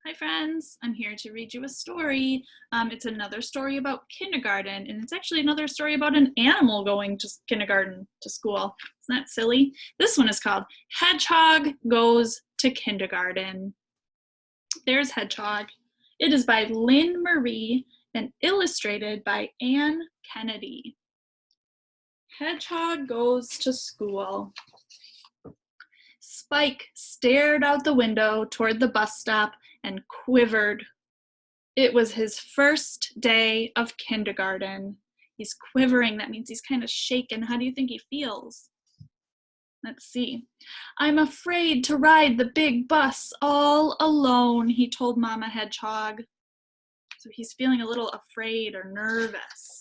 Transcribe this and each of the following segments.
Hi friends, I'm here to read you a story. It's another story about kindergarten, and it's actually another story about an animal going to kindergarten, to school. Isn't that silly? This one is called Hedgehog Goes to Kindergarten. There's Hedgehog. It is by Lynn Marie and illustrated by Anne Kennedy. Hedgehog goes to school. Spike stared out the window toward the bus stop and quivered. It was his first day of kindergarten. He's quivering. That means he's kind of shaken. How do you think he feels? Let's see. I'm afraid to ride the big bus all alone, he told Mama Hedgehog. So he's feeling a little afraid or nervous.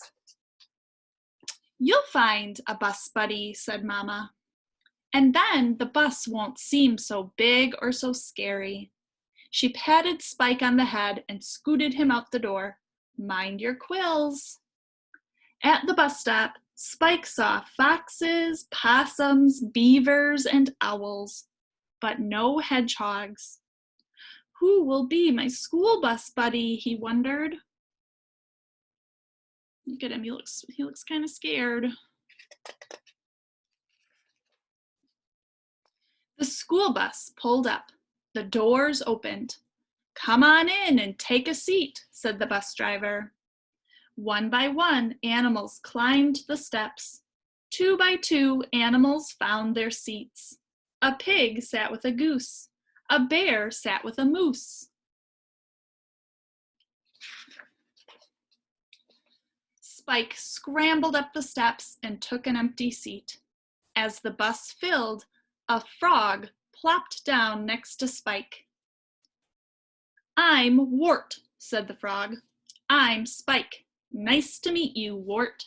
You'll find a bus buddy, said Mama. And then the bus won't seem so big or so scary. She patted Spike on the head and scooted him out the door. Mind your quills. At the bus stop, Spike saw foxes, possums, beavers, and owls, but no hedgehogs. Who will be my school bus buddy, he wondered. Look at him, he looks kind of scared. The school bus pulled up. The doors opened. Come on in and take a seat, said the bus driver. One by one, animals climbed the steps. Two by two, animals found their seats. A pig sat with a goose. A bear sat with a moose. Spike scrambled up the steps and took an empty seat. As the bus filled, a frog plopped down next to Spike. I'm Wart, said the frog. I'm Spike. Nice to meet you, Wart.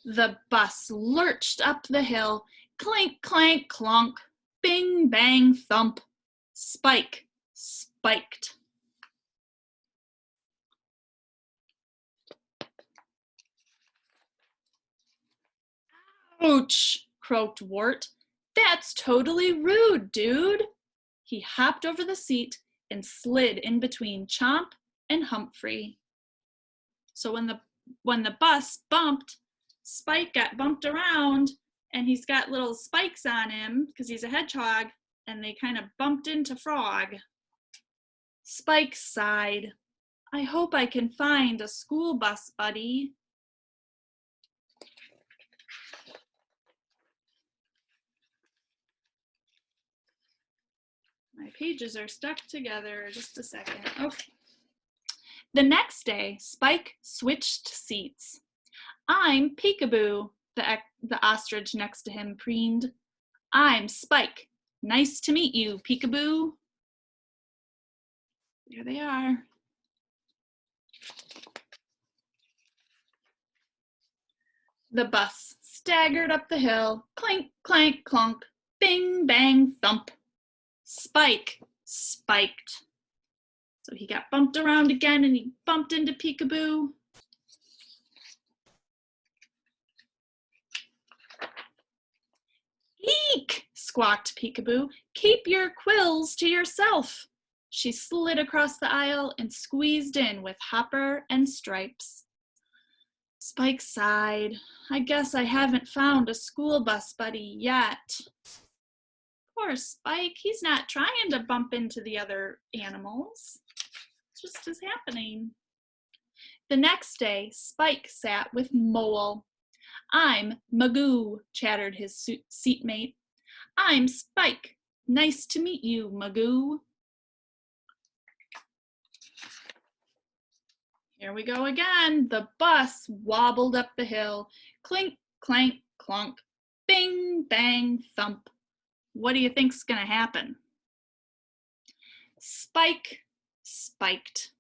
The bus lurched up the hill. Clink, clank, clonk. Bing, bang, thump. Spike spiked. Ouch, croaked Wart. That's totally rude, dude. He hopped over the seat and slid in between Chomp and Humphrey. So when the bus bumped, Spike got bumped around, and he's got little spikes on him because he's a hedgehog, and they kind of bumped into Frog. Spike sighed. I hope I can find a school bus buddy. My pages are stuck together. Just a second. Okay. The next day, Spike switched seats. I'm Peekaboo, the ostrich next to him preened. I'm Spike. Nice to meet you, Peekaboo. There they are. The bus staggered up the hill. Clink, clank, clonk. Bing, bang, thump. Spike spiked. So he got bumped around again and he bumped into Peekaboo. Eek, squawked Peekaboo. Keep your quills to yourself. She slid across the aisle and squeezed in with Hopper and Stripes. Spike sighed. I guess I haven't found a school bus buddy yet. Poor Spike, he's not trying to bump into the other animals. It's just is happening. The next day, Spike sat with Mole. I'm Magoo, chattered his seatmate. I'm Spike. Nice to meet you, Magoo. Here we go again. The bus wobbled up the hill. Clink, clank, clonk. Bing, bang, thump. What do you think's gonna happen? Spike spiked.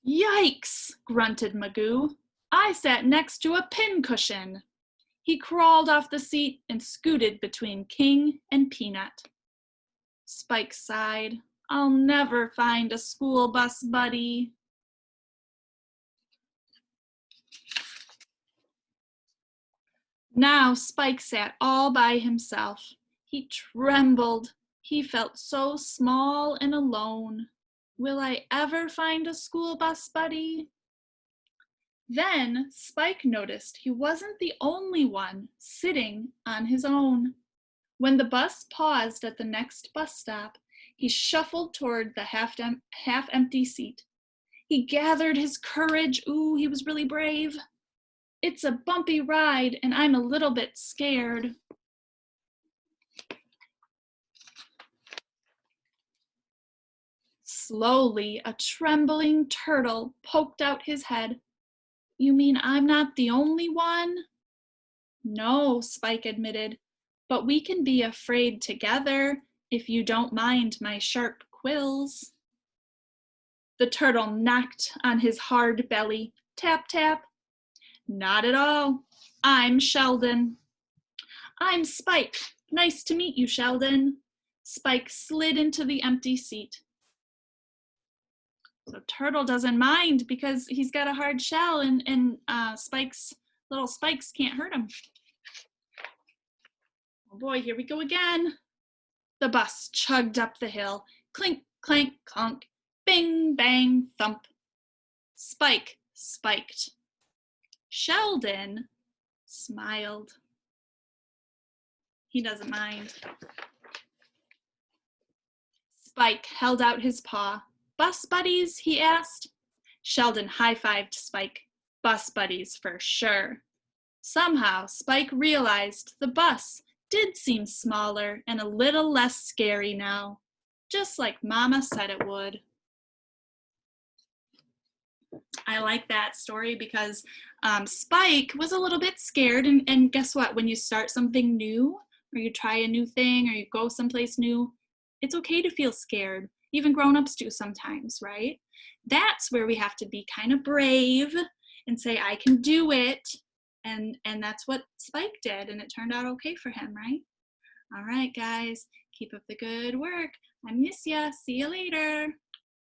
Yikes, grunted Magoo. I sat next to a pincushion. He crawled off the seat and scooted between King and Peanut. Spike sighed. I'll never find a school bus buddy. Now Spike sat all by himself. He trembled. He felt so small and alone. Will I ever find a school bus buddy? Then Spike noticed he wasn't the only one sitting on his own. When the bus paused at the next bus stop, he shuffled toward the half-empty seat. He gathered his courage. Ooh, he was really brave. It's a bumpy ride, and I'm a little bit scared. Slowly, a trembling turtle poked out his head. You mean I'm not the only one? No, Spike admitted, but we can be afraid together if you don't mind my sharp quills. The turtle knocked on his hard belly. Tap, tap. Not at all. I'm Sheldon. I'm Spike. Nice to meet you, Sheldon. Spike slid into the empty seat. So Turtle doesn't mind because he's got a hard shell and little spikes can't hurt him. Oh boy, here we go again. The bus chugged up the hill. Clink, clank, clunk. Bing, bang, thump. Spike spiked. Sheldon smiled. He doesn't mind. Spike held out his paw. Bus buddies? He asked. Sheldon high-fived Spike. Bus buddies for sure. Somehow, Spike realized the bus did seem smaller and a little less scary now, just like Mama said it would. I like that story because Spike was a little bit scared, and guess what? When you start something new, or you try a new thing, or you go someplace new, it's okay to feel scared. Even grown-ups do sometimes, right? That's where we have to be kind of brave and say, I can do it. And that's what Spike did, and it turned out okay for him, right? All right, guys, keep up the good work. I miss ya. See you later.